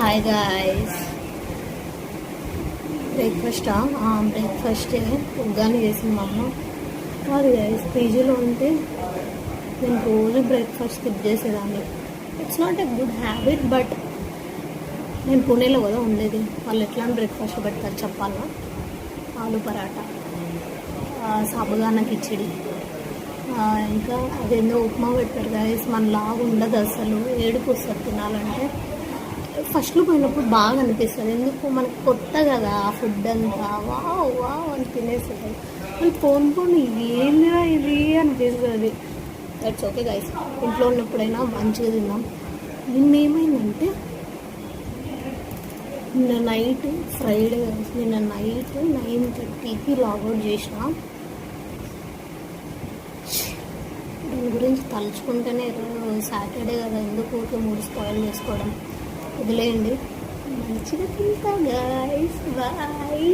Hi guys, బ్రేక్ఫాస్టా? Breakfast ఉగ్గాని చేసింది మా అమ్మ. కాదు గాయస్, పీజీలో ఉంటే నేను రోజు బ్రేక్ఫాస్ట్ స్కిప్ చేసేదాన్ని. It's not a good habit, but నేను పూణేలో కదా ఉండేది. వాళ్ళు ఎట్లాంటి బ్రేక్ఫాస్ట్ పెడతారు చెప్పాలా? ఆలు పరాటా, సాబుదానా కిచిడి, ఇంకా అదేందో ఉప్మా పెడతారు గాయస్. మనలాగా ఉండదు అసలు, ఏడుపు వస్తుంది తినాలంటే. ఫస్ట్లో పోయినప్పుడు బాగా అనిపిస్తుంది, ఎందుకు మనకు కొత్త కదా ఆ ఫుడ్ అంతా. వావ్ వావ్ అని తినేస్తుంది. మళ్ళీ పోను ఏందిరా ఇది అనిపిస్తుంది. దట్స్ ఓకే గైస్, ఇంట్లో ఉన్నప్పుడైనా మంచిగా తిన్నాం. నిన్నేమైందంటే నిన్న నైట్ ఫ్రైడే, నిన్న నైట్ 9:30కి లాగౌట్ చేసిన. దీని గురించి తలుచుకుంటేనే సాటర్డే కదా, ఎందుకు ఊరికే మూడు స్పాయిల్ చేసుకోవడం. వదిలేయండి, మంచిగా తింటా గాయస్. బాయ్.